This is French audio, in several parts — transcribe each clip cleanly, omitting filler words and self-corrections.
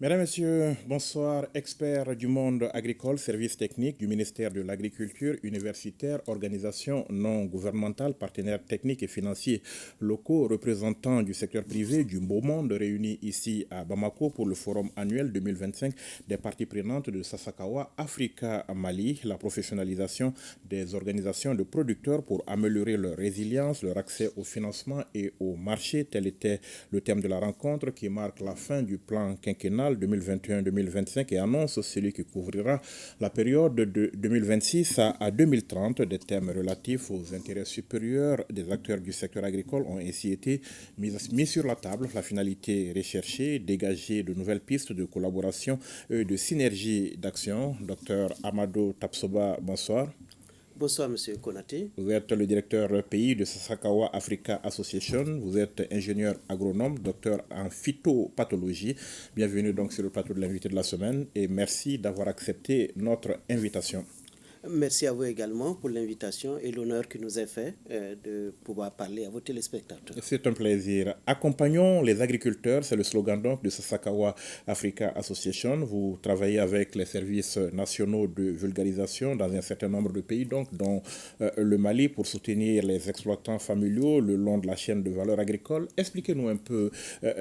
Mesdames, Messieurs, bonsoir. Experts du monde agricole, services techniques du ministère de l'Agriculture, universitaires, organisations non gouvernementales, partenaires techniques et financiers locaux, représentants du secteur privé, du beau monde réunis ici à Bamako pour le forum annuel 2025 des parties prenantes de Sasakawa, Africa, Mali, la professionnalisation des organisations de producteurs pour améliorer leur résilience, leur accès au financement et au marché. Tel était le thème de la rencontre qui marque la fin du plan quinquennal 2021-2025 et annonce celui qui couvrira la période de 2026 à 2030. Des thèmes relatifs aux intérêts supérieurs des acteurs du secteur agricole ont ainsi été mis sur la table. La finalité recherchée, dégager de nouvelles pistes de collaboration et de synergie d'action. Docteur Amadou Tapsoba, bonsoir. Bonsoir, Monsieur Konaté. Vous êtes le directeur pays de Sasakawa Africa Association. Vous êtes ingénieur agronome, docteur en phytopathologie. Bienvenue donc sur le plateau de l'invité de la semaine et merci d'avoir accepté notre invitation. Merci à vous également pour l'invitation et l'honneur qui nous est fait de pouvoir parler à vos téléspectateurs. C'est un plaisir. Accompagnons les agriculteurs, c'est le slogan donc de Sasakawa Africa Association. Vous travaillez avec les services nationaux de vulgarisation dans un certain nombre de pays, donc dont le Mali, pour soutenir les exploitants familiaux le long de la chaîne de valeur agricole. Expliquez-nous un peu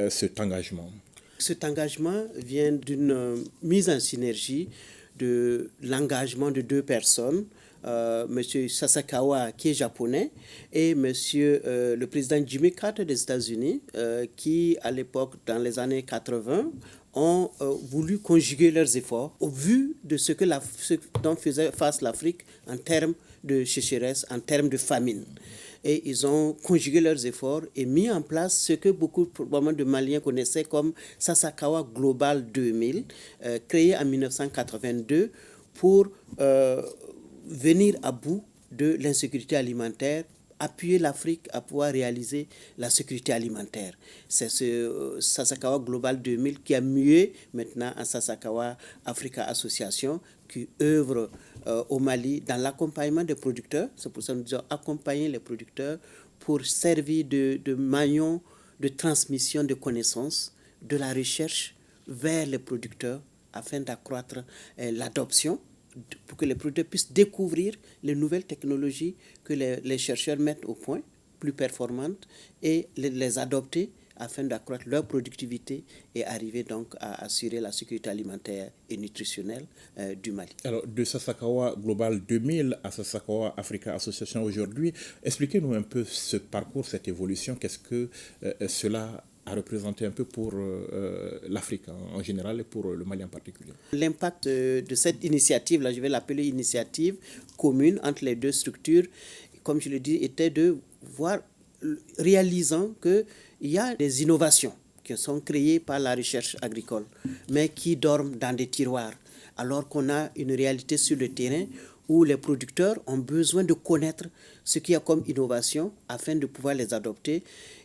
cet engagement. Cet engagement vient d'une mise en synergie de l'engagement de deux personnes, Monsieur Sasakawa qui est japonais et Monsieur le président Jimmy Carter des États-Unis qui à l'époque dans les années 80 ont voulu conjuguer leurs efforts au vu de ce dont faisait face l'Afrique en termes de sécheresse, en termes de famine. Et ils ont conjugué leurs efforts et mis en place ce que beaucoup probablement de Maliens connaissaient comme Sasakawa Global 2000, créé en 1982 pour venir à bout de l'insécurité alimentaire, appuyer l'Afrique à pouvoir réaliser la sécurité alimentaire. C'est ce Sasakawa Global 2000 qui a mué maintenant en Sasakawa Africa Association qui œuvre au Mali dans l'accompagnement des producteurs. C'est pour ça que nous disons accompagner les producteurs pour servir de maillon de transmission de connaissances, de la recherche vers les producteurs afin d'accroître l'adoption pour que les producteurs puissent découvrir les nouvelles technologies que les chercheurs mettent au point, plus performantes, et les adopter afin d'accroître leur productivité et arriver donc à assurer la sécurité alimentaire et nutritionnelle du Mali. Alors, de Sasakawa Global 2000 à Sasakawa Africa Association aujourd'hui, expliquez-nous un peu ce parcours, cette évolution, qu'est-ce que cela a représenté un peu pour l'Afrique en général et pour le Mali en particulier. L'impact de cette initiative, là je vais l'appeler initiative commune entre les deux structures, comme je le dis, était de voir, réalisant qu'il y a des innovations qui sont créées par la recherche agricole, mais qui dorment dans des tiroirs, alors qu'on a une réalité sur le terrain où les producteurs ont besoin de connaître ce qu'il y a comme innovation afin de pouvoir les adopter.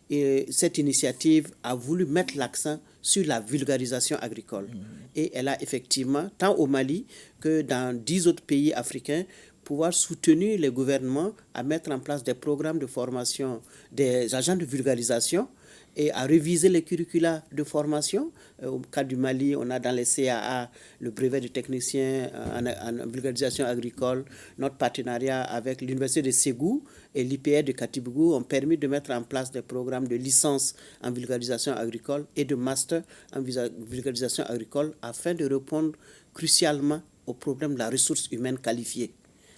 Et cette initiative a voulu mettre l'accent sur la vulgarisation agricole. Et elle a effectivement, tant au Mali que dans 10 autres pays africains, pouvoir soutenir les gouvernements à mettre en place des programmes de formation des agents de vulgarisation et à réviser les curricula de formation. Au cas du Mali, on a dans les CAA le brevet de technicien en vulgarisation agricole. Notre partenariat avec l'Université de Ségou et l'IPR de Katibougou ont permis de mettre en place des programmes de licence en vulgarisation agricole et de master en vulgarisation agricole afin de répondre crucialement au problème de la ressource humaine qualifiée.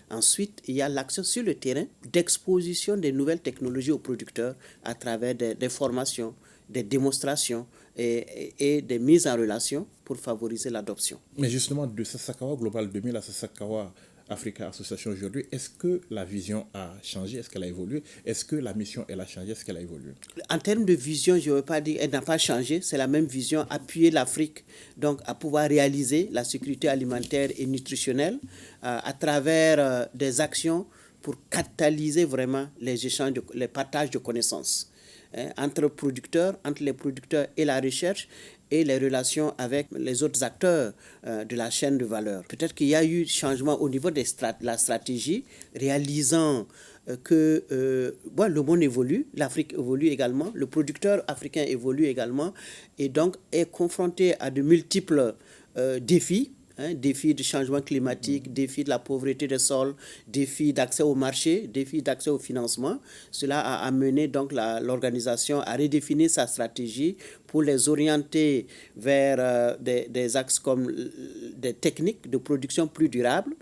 Ensuite, il y a l'action sur le terrain d'exposition des nouvelles technologies aux producteurs à travers des formations, des démonstrations et des mises en relation pour favoriser l'adoption. Mais justement, de Sasakawa Global 2000 à Sasakawa Africa Association aujourd'hui, est-ce que la vision a changé? Est-ce qu'elle a évolué? Est-ce que la mission, elle a changé? Est-ce qu'elle a évolué? En termes de vision, je ne veux pas dire qu'elle n'a pas changé. C'est la même vision, appuyer l'Afrique donc à pouvoir réaliser la sécurité alimentaire et nutritionnelle à travers des actions pour catalyser vraiment les échanges, les partages de connaissances. entre producteurs, entre les producteurs et la recherche, et les relations avec les autres acteurs de la chaîne de valeur. Peut-être qu'il y a eu changement au niveau de la stratégie, réalisant que le monde évolue, l'Afrique évolue également, le producteur africain évolue également, et donc est confronté à de multiples défis. Défis du changement climatique, défis de la pauvreté des sols, défis d'accès au marché, défis d'accès au financement. Cela a amené donc l'organisation à redéfinir sa stratégie pour les orienter vers des axes comme des techniques de production plus durables,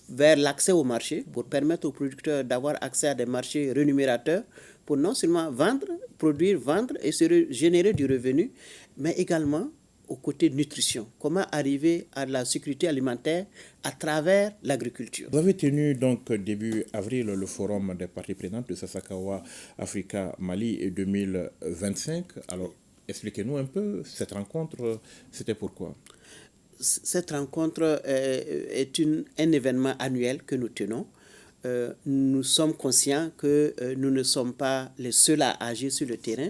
vers l'accès au marché, pour permettre aux producteurs d'avoir accès à des marchés rémunérateurs, pour non seulement vendre, produire, vendre et générer du revenu, mais également au côté nutrition. Comment arriver à la sécurité alimentaire à travers l'agriculture. Vous avez tenu donc début avril le forum des parties prenantes de Sasakawa Africa Mali 2025. Alors, expliquez-nous un peu cette rencontre, c'était pourquoi? Cette rencontre est un événement annuel que nous tenons. Nous sommes conscients que nous ne sommes pas les seuls à agir sur le terrain.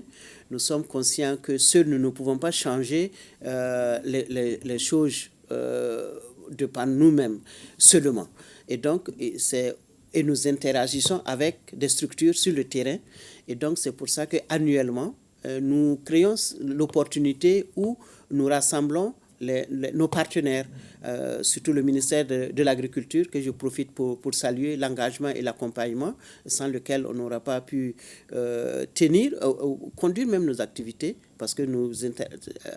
Nous sommes conscients que seuls nous ne pouvons pas changer les choses de par nous-mêmes seulement. Et donc, et nous interagissons avec des structures sur le terrain. Et donc, c'est pour ça qu'annuellement, nous créons l'opportunité où nous rassemblons nos partenaires, surtout le ministère de l'Agriculture, que je profite pour saluer l'engagement et l'accompagnement, sans lequel on n'aura pas pu conduire même nos activités, parce que nous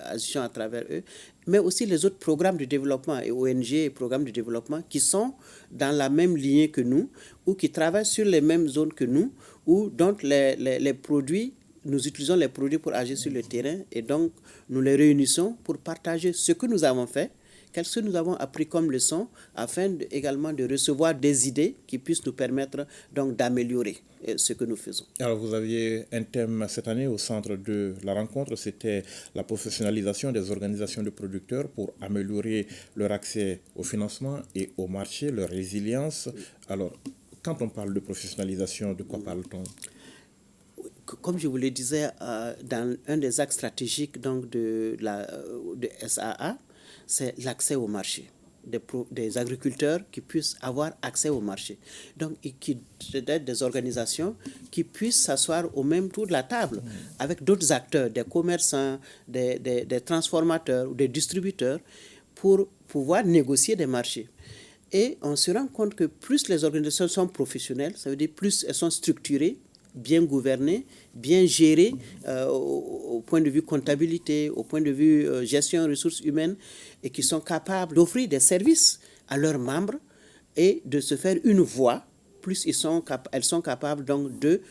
agissons à travers eux, mais aussi les autres programmes de développement et ONG et programmes de développement qui sont dans la même lignée que nous, ou qui travaillent sur les mêmes zones que nous, ou dont les produits, nous utilisons les produits pour agir sur le terrain, et donc nous les réunissons pour partager ce que nous avons fait, qu'est-ce que nous avons appris comme leçon, afin également de recevoir des idées qui puissent nous permettre donc d'améliorer ce que nous faisons. Alors vous aviez un thème cette année au centre de la rencontre, c'était la professionnalisation des organisations de producteurs pour améliorer leur accès au financement et au marché, leur résilience. Alors, quand on parle de professionnalisation, de quoi parle-t-on? Comme je vous le disais, dans un des axes stratégiques donc, de SAA, c'est l'accès au marché, des agriculteurs qui puissent avoir accès au marché. Donc, des organisations qui puissent s'asseoir au même tour de la table avec d'autres acteurs, des commerçants, des transformateurs ou des distributeurs, pour pouvoir négocier des marchés. Et on se rend compte que plus les organisations sont professionnelles, ça veut dire plus elles sont structurées, bien gouvernées, bien gérées au point de vue comptabilité, au point de vue gestion ressources humaines, et qui sont capables d'offrir des services à leurs membres et de se faire une voix, plus elles sont capables donc de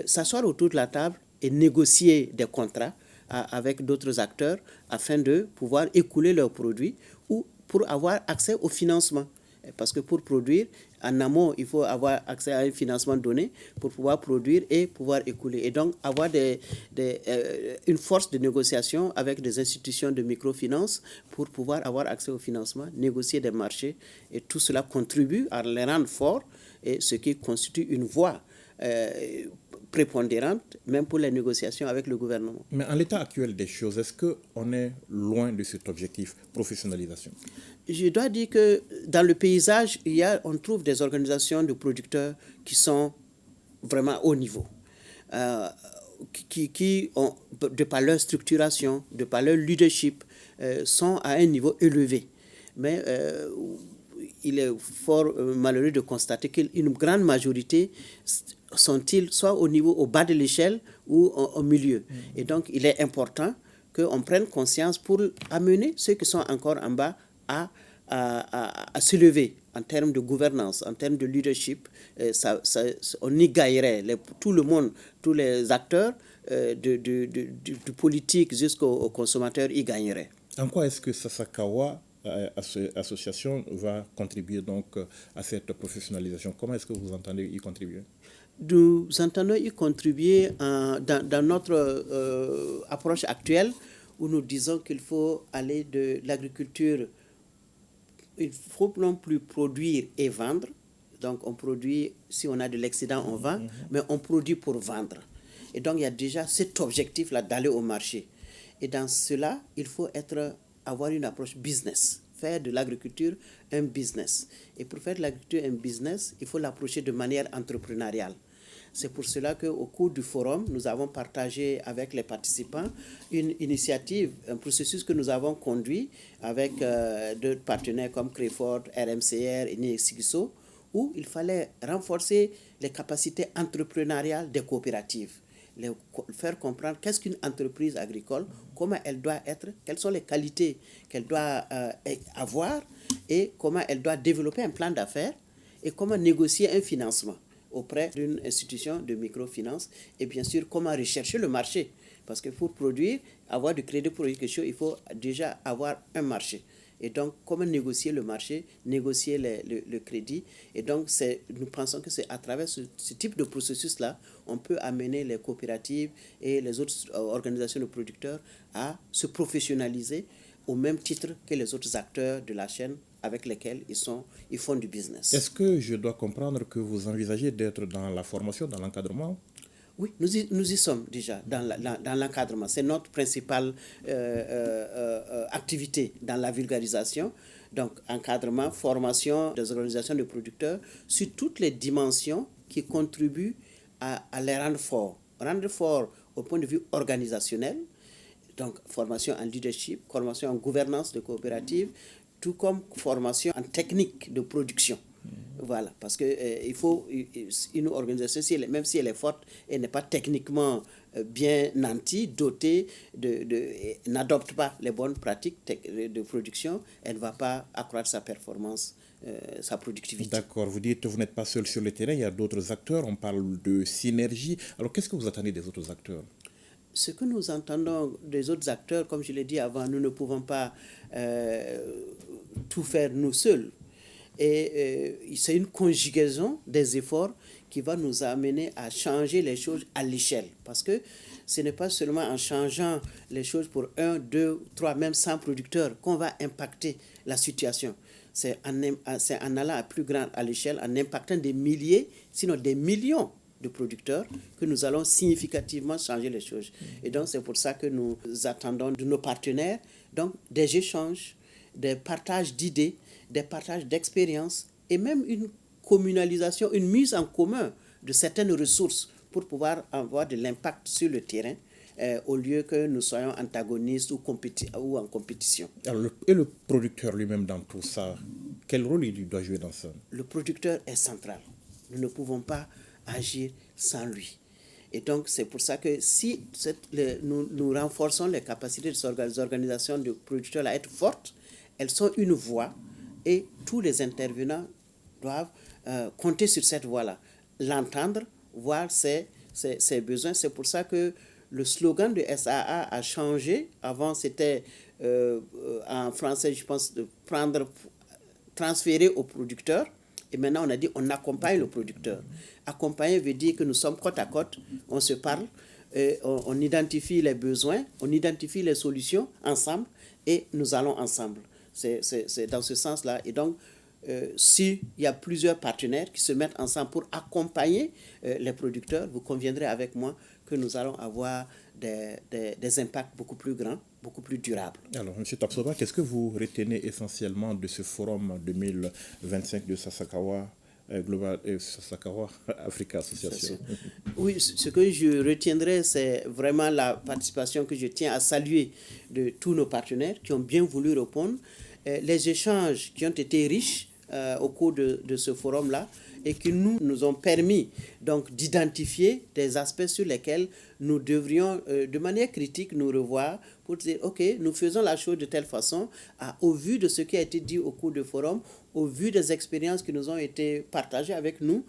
s'asseoir autour de la table et négocier des contrats avec d'autres acteurs afin de pouvoir écouler leurs produits ou pour avoir accès au financement. Parce que pour produire, en amont, il faut avoir accès à un financement donné pour pouvoir produire et pouvoir écouler. Et donc, avoir une force de négociation avec des institutions de microfinance pour pouvoir avoir accès au financement, négocier des marchés. Et tout cela contribue à les rendre forts, et ce qui constitue une voie prépondérante, même pour les négociations avec le gouvernement. Mais en l'état actuel des choses, est-ce qu'on est loin de cet objectif, professionnalisation? Je dois dire que dans le paysage, on trouve des organisations de producteurs qui sont vraiment haut niveau, qui ont, de par leur structuration, de par leur leadership, sont à un niveau élevé. Mais il est fort malheureux de constater qu'une grande majorité sont-ils soit au bas de l'échelle ou au milieu. Et donc, il est important qu'on prenne conscience pour amener ceux qui sont encore en bas à se lever en termes de gouvernance, en termes de leadership. On y gagnerait. Tout le monde, tous les acteurs du politique jusqu'aux consommateurs y gagneraient. En quoi est-ce que Sasakawa association va contribuer donc à cette professionnalisation? Comment est-ce que vous entendez y contribuer? Nous entendons y contribuer dans notre approche actuelle, où nous disons qu'il faut aller de l'agriculture. Il ne faut non plus produire et vendre. Donc on produit, si on a de l'excédent, on vend, mais on produit pour vendre. Et donc, il y a déjà cet objectif-là d'aller au marché. Et dans cela, il faut avoir une approche business, faire de l'agriculture un business. Et pour faire de l'agriculture un business, il faut l'approcher de manière entrepreneuriale. C'est pour cela qu'au cours du forum, nous avons partagé avec les participants une initiative, un processus que nous avons conduit avec d'autres partenaires comme Creford, RMCR et Nixigiso, où il fallait renforcer les capacités entrepreneuriales des coopératives, faire comprendre qu'est-ce qu'une entreprise agricole, comment elle doit être, quelles sont les qualités qu'elle doit avoir et comment elle doit développer un plan d'affaires et comment négocier un financement auprès d'une institution de microfinance et bien sûr comment rechercher le marché. Parce que pour produire, avoir du crédit pour quelque chose, il faut déjà avoir un marché. Et donc, comment négocier le marché, négocier le crédit. Et donc, nous pensons que c'est à travers ce type de processus-là, on peut amener les coopératives et les autres organisations de producteurs à se professionnaliser au même titre que les autres acteurs de la chaîne avec lesquels ils font du business. Est-ce que je dois comprendre que vous envisagez d'être dans la formation, dans l'encadrement? Oui, nous y sommes déjà dans l'encadrement. C'est notre principale activité dans la vulgarisation. Donc, encadrement, formation des organisations de producteurs sur toutes les dimensions qui contribuent à les rendre forts. Rendre forts au point de vue organisationnel, donc formation en leadership, formation en gouvernance de coopérative, tout comme formation en technique de production. Voilà, parce que il faut une organisation, même si elle est forte, elle n'est pas techniquement bien nantie, dotée, n'adopte pas les bonnes pratiques de production, elle ne va pas accroître sa performance, sa productivité. D'accord, vous dites que vous n'êtes pas seul sur le terrain, il y a d'autres acteurs, on parle de synergie. Alors qu'est-ce que vous attendez des autres acteurs? Ce que nous entendons des autres acteurs, comme je l'ai dit avant, nous ne pouvons pas tout faire nous seuls. Et c'est une conjugaison des efforts qui va nous amener à changer les choses à l'échelle. Parce que ce n'est pas seulement en changeant les choses pour 1, 2, 3, même 100 producteurs qu'on va impacter la situation. C'est en allant à plus grande à l'échelle, en impactant des milliers, sinon des millions de producteurs que nous allons significativement changer les choses. Et donc, c'est pour ça que nous attendons de nos partenaires donc, des échanges, des partages d'idées, des partages d'expériences et même une communalisation, une mise en commun de certaines ressources pour pouvoir avoir de l'impact sur le terrain au lieu que nous soyons antagonistes ou en compétition. Alors, et le producteur lui-même dans tout ça, quel rôle il doit jouer dans ça? Le producteur est central. Nous ne pouvons pas agir sans lui. Et donc, c'est pour ça que si nous renforçons les capacités des organisations de producteurs à être fortes, elles sont une voix et tous les intervenants doivent compter sur cette voix-là, l'entendre, voir ses besoins. C'est pour ça que le slogan de SAA a changé. Avant, c'était en français, je pense, de transférer au producteur. Et maintenant, on a dit on accompagne le producteur. Accompagner veut dire que nous sommes côte à côte, on se parle, on identifie les besoins, on identifie les solutions ensemble et nous allons ensemble. C'est dans ce sens-là. Et donc, s'il y a plusieurs partenaires qui se mettent ensemble pour accompagner les producteurs, vous conviendrez avec moi que nous allons avoir des impacts beaucoup plus grands, beaucoup plus durables. Alors, M. Tapsoba, qu'est-ce que vous retenez essentiellement de ce forum 2025 de Sasakawa Global et Sasakawa Africa Association? Oui, ce que je retiendrai, c'est vraiment la participation que je tiens à saluer de tous nos partenaires qui ont bien voulu répondre. Les échanges qui ont été riches au cours de ce forum-là et qui nous ont permis donc d'identifier des aspects sur lesquels nous devrions de manière critique nous revoir pour dire ok, nous faisons la chose de telle façon au vu de ce qui a été dit au cours du forum, au vu des expériences qui nous ont été partagées avec nous,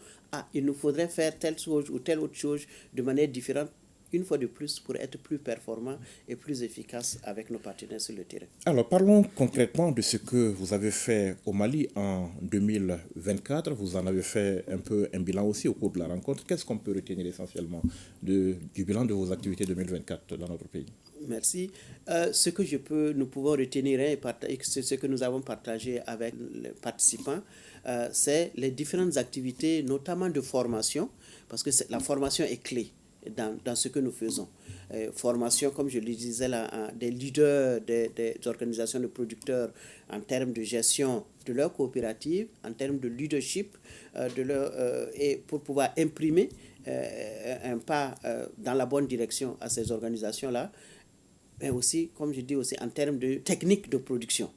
il nous faudrait faire telle chose ou telle autre chose de manière différente une fois de plus pour être plus performant et plus efficace avec nos partenaires sur le terrain. Alors parlons concrètement de ce que vous avez fait au Mali en 2024. Vous en avez fait un peu un bilan aussi au cours de la rencontre. Qu'est-ce qu'on peut retenir essentiellement du bilan de vos activités 2024 dans notre pays? Merci. Ce que nous pouvons retenir et ce que nous avons partagé avec les participants, c'est les différentes activités, notamment de formation, parce que la formation est clé. dans ce que nous faisons. Formation, comme je le disais là, des leaders des organisations de producteurs en termes de gestion de leur coopérative, en termes de leadership, et pour pouvoir imprimer un pas dans la bonne direction à ces organisations-là, mais aussi, comme je dis aussi, en termes de techniques de production,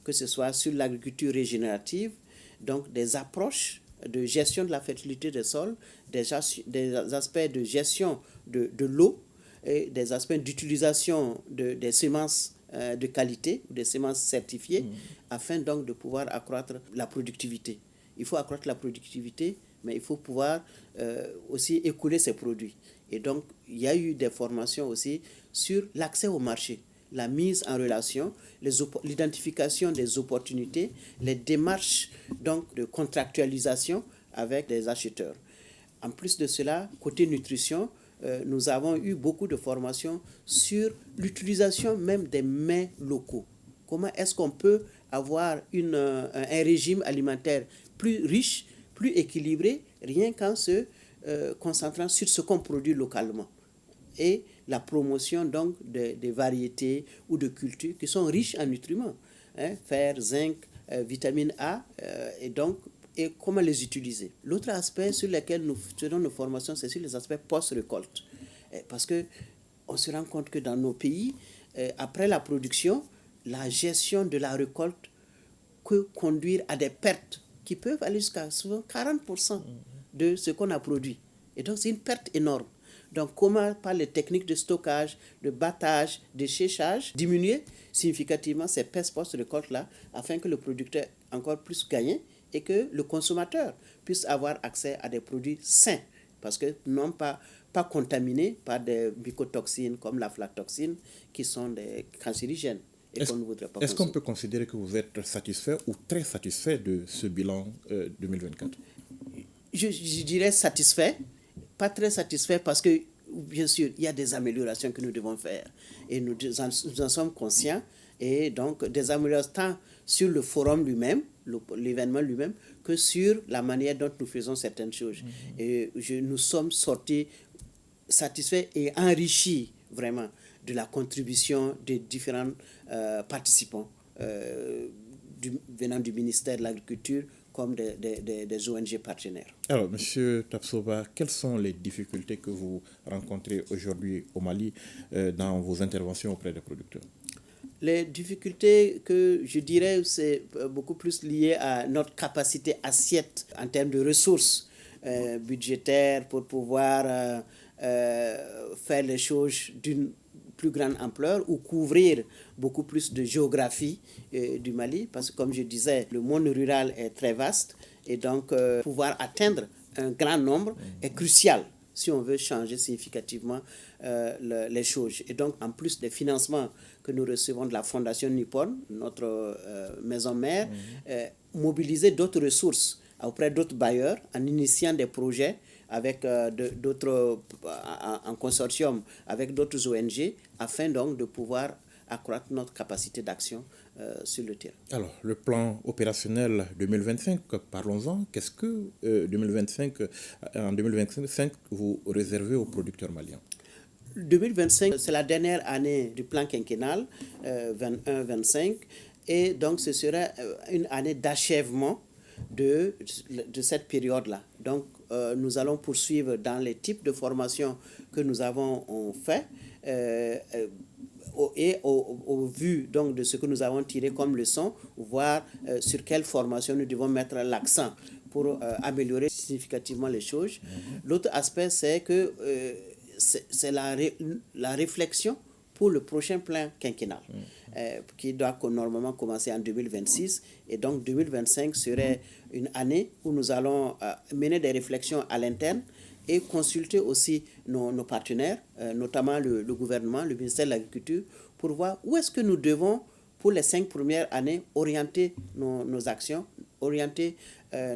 que ce soit sur l'agriculture régénérative, donc des approches de gestion de la fertilité des sols, des aspects de gestion de l'eau et des aspects d'utilisation des semences de qualité, des semences certifiées, afin donc de pouvoir accroître la productivité. Il faut accroître la productivité, mais il faut pouvoir aussi écouler ces produits. Et donc, il y a eu des formations aussi sur l'accès au marché, la mise en relation, l'identification des opportunités, les démarches donc, de contractualisation avec les acheteurs. En plus de cela, côté nutrition, nous avons eu beaucoup de formations sur l'utilisation même des mets locaux. Comment est-ce qu'on peut avoir un régime alimentaire plus riche, plus équilibré, rien qu'en se concentrant sur ce qu'on produit localement. Et la promotion donc des variétés ou de cultures qui sont riches en nutriments, fer, zinc, vitamine A, et comment les utiliser. L'autre aspect sur lequel nous faisons nos formations, c'est sur les aspects post-récolte. Parce qu'on se rend compte que dans nos pays, après la production, la gestion de la récolte peut conduire à des pertes qui peuvent aller jusqu'à souvent 40% de ce qu'on a produit. Et donc, c'est une perte énorme. Donc, comment, par les techniques de stockage, de battage, de séchage, diminuer significativement ces pertes post-récolte-là, afin que le producteur encore plus gagne et que le consommateur puisse avoir accès à des produits sains, parce que non pas contaminés par des mycotoxines comme l'aflatoxine, qui sont des cancérigènes. Est-ce qu'on peut considérer que vous êtes satisfait ou très satisfait de ce bilan 2024 ? Je dirais satisfait, pas très satisfait parce que, bien sûr, il y a des améliorations que nous devons faire et nous en sommes conscients, et donc des améliorations tant sur le forum lui-même, l'événement lui-même, que sur la manière dont nous faisons certaines choses. Et nous sommes sortis satisfaits et enrichis vraiment de la contribution des différents participants venant du ministère de l'Agriculture comme des ONG partenaires. Alors, M. Tapsoba, quelles sont les difficultés que vous rencontrez aujourd'hui au Mali dans vos interventions auprès des producteurs ? Les difficultés que je dirais, c'est beaucoup plus lié à notre capacité assiette en termes de ressources budgétaires pour pouvoir faire les choses d'une plus grande ampleur ou couvrir beaucoup plus de géographie du Mali, parce que comme je disais, le monde rural est très vaste et donc pouvoir atteindre un grand nombre est crucial si on veut changer significativement les choses. Et donc, en plus des financements que nous recevons de la Fondation Nippon, notre maison mère, mobiliser d'autres ressources auprès d'autres bailleurs en initiant des projets avec en consortium avec d'autres ONG, afin donc de pouvoir accroître notre capacité d'action sur le terrain. Alors, le plan opérationnel 2025, parlons-en. Qu'est-ce que en 2025, vous réservez aux producteurs maliens ? 2025, c'est la dernière année du plan quinquennal 21-25, et donc ce sera une année d'achèvement de cette période-là. Donc, nous allons poursuivre dans les types de formations que nous avons fait et au vu donc de ce que nous avons tiré comme leçon, voir sur quelle formation nous devons mettre l'accent pour améliorer significativement les choses. L'autre aspect, c'est que c'est la réflexion pour le prochain plan quinquennal, qui doit normalement commencer en 2026. Et donc 2025 serait une année où nous allons mener des réflexions à l'interne et consulter aussi nos partenaires, notamment le gouvernement, le ministère de l'Agriculture, pour voir où est-ce que nous devons, pour les 5 premières années, orienter nos actions, orienter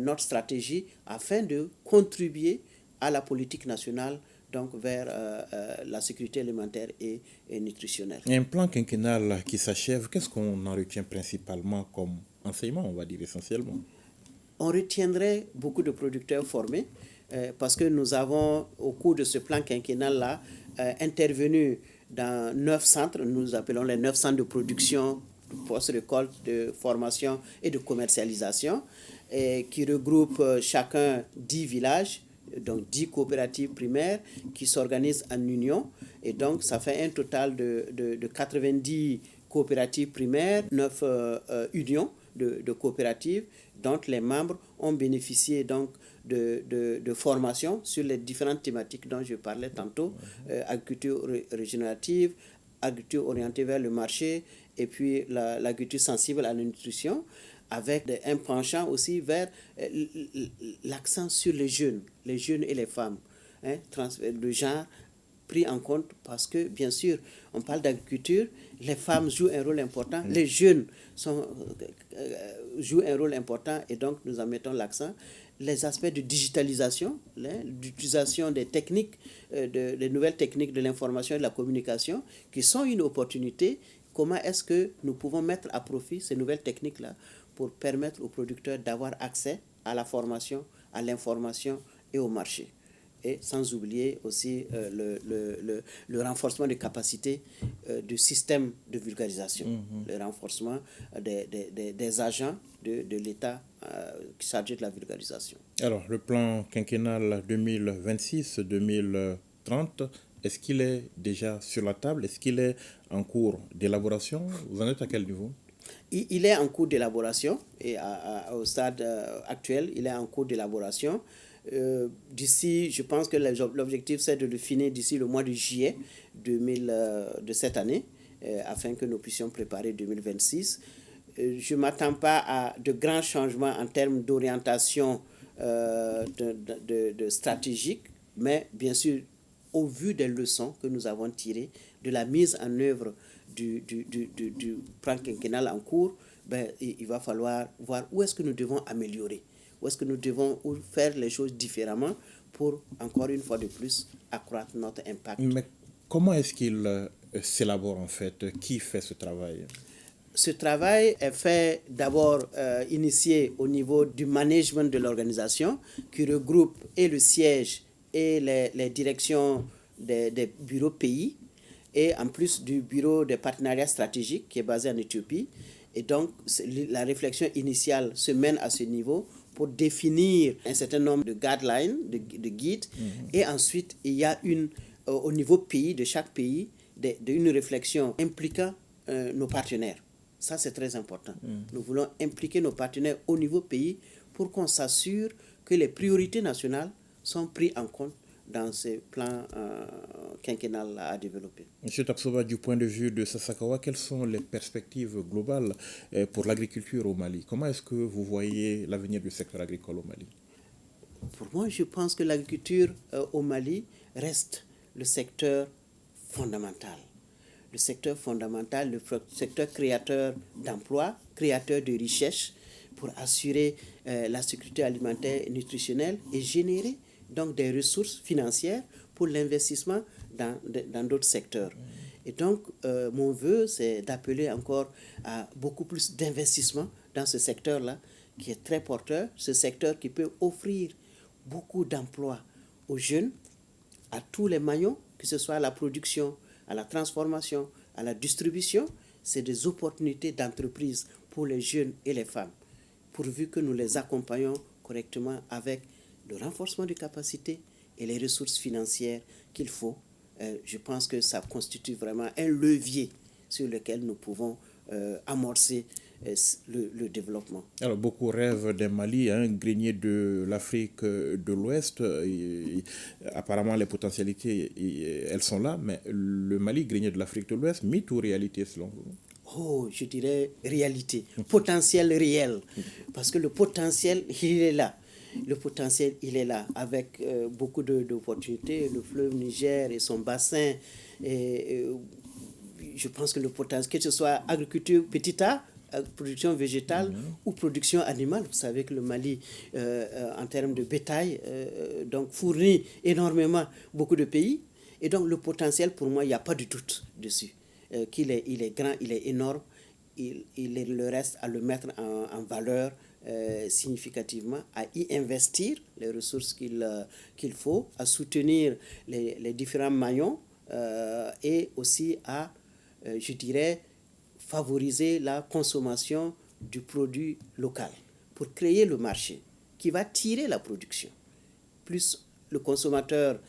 notre stratégie afin de contribuer à la politique nationale, donc vers la sécurité alimentaire et nutritionnelle. Un plan quinquennal qui s'achève, qu'est-ce qu'on en retient principalement comme enseignement, on va dire essentiellement ? On retiendrait beaucoup de producteurs formés, parce que nous avons, au cours de ce plan quinquennal-là, intervenu dans 9 centres, nous appelons les 9 centres de production, de post-récolte, de formation et de commercialisation, qui regroupent chacun 10 villages, donc 10 coopératives primaires qui s'organisent en union. Et donc, ça fait un total de 90 coopératives primaires, 9 unions de coopératives, dont les membres ont bénéficié donc de formation sur les différentes thématiques dont je parlais tantôt, agriculture régénérative, agriculture orientée vers le marché, et puis l'agriculture sensible à la nutrition, avec un penchant aussi vers l'accent sur les jeunes et les femmes, hein, le genre pris en compte, parce que, bien sûr, on parle d'agriculture, les femmes jouent un rôle important, les jeunes jouent un rôle important, et donc nous en mettons l'accent. Les aspects de digitalisation, d'utilisation des techniques, des nouvelles techniques de l'information et de la communication, qui sont une opportunité. Comment est-ce que nous pouvons mettre à profit ces nouvelles techniques-là pour permettre aux producteurs d'avoir accès à la formation, à l'information et au marché? Et sans oublier aussi le renforcement des capacités du système de vulgarisation, le renforcement des agents de l'État chargés de la vulgarisation. Alors, le plan quinquennal 2026-2030, est-ce qu'il est déjà sur la table? Est-ce qu'il est en cours d'élaboration? Vous en êtes à quel niveau? Il est en cours d'élaboration, et au stade actuel, il est en cours d'élaboration. D'ici, je pense que l'objectif, c'est de le finir d'ici le mois de juillet de cette année, afin que nous puissions préparer 2026. Je ne m'attends pas à de grands changements en termes d'orientation de stratégique, mais bien sûr, au vu des leçons que nous avons tirées de la mise en œuvre du plan quinquennal en cours, il va falloir voir où est-ce que nous devons améliorer, où est-ce que nous devons faire les choses différemment pour, encore une fois de plus, accroître notre impact. Mais comment est-ce qu'il s'élabore en fait? Qui fait ce travail? Ce travail est fait d'abord initié au niveau du management de l'organisation, qui regroupe et le siège et les directions des bureaux pays, et en plus du bureau des partenariats stratégiques qui est basé en Éthiopie. Et donc, la réflexion initiale se mène à ce niveau pour définir un certain nombre de guidelines, de guides. Et ensuite, il y a au niveau pays, de chaque pays, une réflexion impliquant nos partenaires. Ça, c'est très important. Nous voulons impliquer nos partenaires au niveau pays pour qu'on s'assure que les priorités nationales sont prises en compte dans ces plans quinquennal à développer. Monsieur Tapsoba, du point de vue de Sasakawa, quelles sont les perspectives globales pour l'agriculture au Mali? Comment est-ce que vous voyez l'avenir du secteur agricole au Mali? Pour moi, je pense que l'agriculture au Mali reste le secteur fondamental. Le secteur fondamental, le secteur créateur d'emplois, créateur de richesses pour assurer la sécurité alimentaire et nutritionnelle et générer donc des ressources financières pour l'investissement dans d'autres secteurs. Et donc, mon vœu, c'est d'appeler encore à beaucoup plus d'investissement dans ce secteur-là, qui est très porteur, ce secteur qui peut offrir beaucoup d'emplois aux jeunes, à tous les maillons, que ce soit à la production, à la transformation, à la distribution. C'est des opportunités d'entreprise pour les jeunes et les femmes, pourvu que nous les accompagnons correctement avec le renforcement des capacités et les ressources financières qu'il faut. Je pense que ça constitue vraiment un levier sur lequel nous pouvons amorcer le développement. Alors, beaucoup rêvent d'un Mali, un grenier de l'Afrique de l'Ouest. Apparemment, les potentialités, elles sont là, mais le Mali, grenier de l'Afrique de l'Ouest, mythe ou réalité selon vous? Oh, je dirais réalité, potentiel réel, parce que le potentiel, il est là. Le potentiel, il est là, avec beaucoup d'opportunités. Le fleuve Niger et son bassin, je pense que le potentiel, que ce soit agriculture petit A, production végétale ou production animale. Vous savez que le Mali, en termes de bétail, donc fournit énormément beaucoup de pays. Et donc le potentiel, pour moi, il n'y a pas de doute dessus. Il est grand, il est énorme. Il le reste à le mettre en valeur significativement, à y investir les ressources qu'il faut, à soutenir les différents maillons et aussi à, je dirais, favoriser la consommation du produit local pour créer le marché qui va tirer la production. Plus le consommateur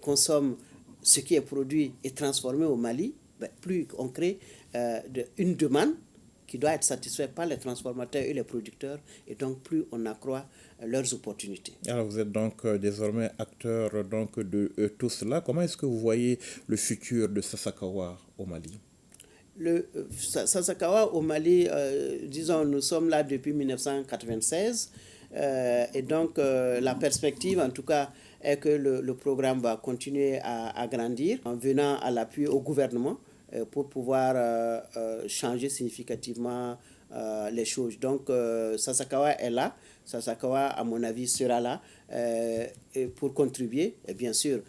consomme ce qui est produit et transformé au Mali, plus on crée une demande qui doit être satisfaite par les transformateurs et les producteurs, et donc plus on accroît leurs opportunités. Alors vous êtes donc désormais acteur donc, de tout cela. Comment est-ce que vous voyez le futur de Sasakawa au Mali? Sasakawa au Mali, disons, nous sommes là depuis 1996, et donc la perspective, en tout cas, est que le programme va continuer à grandir en venant à l'appui au gouvernement pour pouvoir changer significativement les choses. Donc, Sasakawa est là. Sasakawa, à mon avis, sera là pour contribuer. Et bien sûr,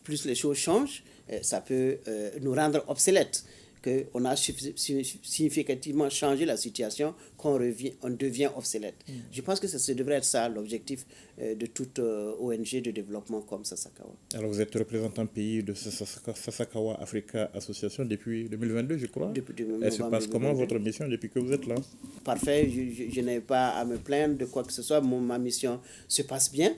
plus les choses changent, ça peut nous rendre obsolètes. Qu'on a significativement changé la situation, qu'on devient obsolète. Je pense que ça devrait être ça l'objectif de toute ONG de développement comme Sasakawa. Alors vous êtes représentant pays de Sasakawa Africa Association depuis 2022, je crois. Depuis Et se passe comment votre mission depuis que vous êtes là? Parfait, je n'ai pas à me plaindre de quoi que ce soit. Ma mission se passe bien.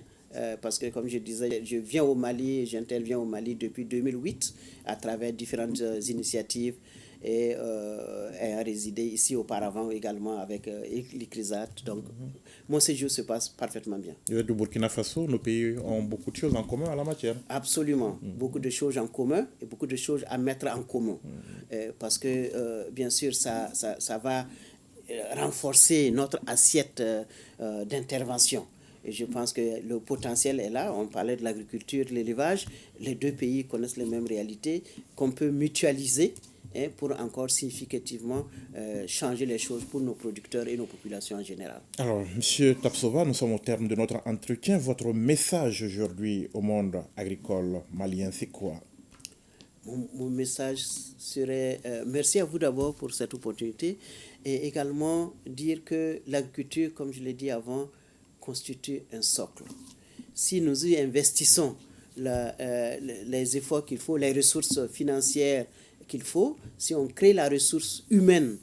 Parce que, comme je disais, je viens au Mali, j'interviens au Mali depuis 2008 à travers différentes initiatives et ayant résidé ici auparavant également avec l'ICRISAT. Donc, mon séjour se passe parfaitement bien. Vous êtes du Burkina Faso, nos pays ont beaucoup de choses en commun en la matière. Absolument, beaucoup de choses en commun et beaucoup de choses à mettre en commun. Parce que, bien sûr, ça va renforcer notre assiette d'intervention. Et je pense que le potentiel est là. On parlait de l'agriculture, de l'élevage. Les deux pays connaissent les mêmes réalités qu'on peut mutualiser pour encore significativement changer les choses pour nos producteurs et nos populations en général. Alors, M. Tapsova, nous sommes au terme de notre entretien. Votre message aujourd'hui au monde agricole malien, c'est quoi? Mon message serait merci à vous d'abord pour cette opportunité et également dire que l'agriculture, comme je l'ai dit avant, constitue un socle. Si nous y investissons les efforts qu'il faut, les ressources financières qu'il faut, si on crée la ressource humaine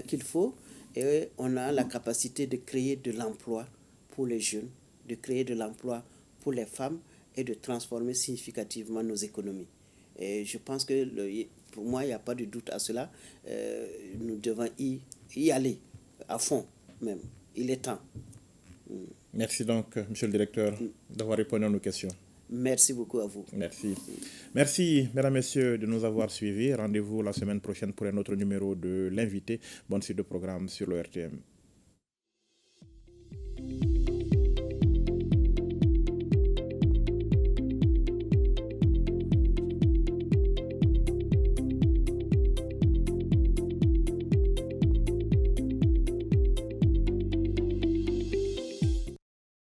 qu'il faut, et on a la capacité de créer de l'emploi pour les jeunes, de créer de l'emploi pour les femmes et de transformer significativement nos économies. Et je pense que pour moi, il n'y a pas de doute à cela. Nous devons y aller à fond même. Il est temps. Merci donc, monsieur le directeur, d'avoir répondu à nos questions. Merci beaucoup à vous. Merci. Merci, mesdames, messieurs, de nous avoir suivis. Rendez-vous la semaine prochaine pour un autre numéro de l'invité. Bonne suite de programme sur le RTM.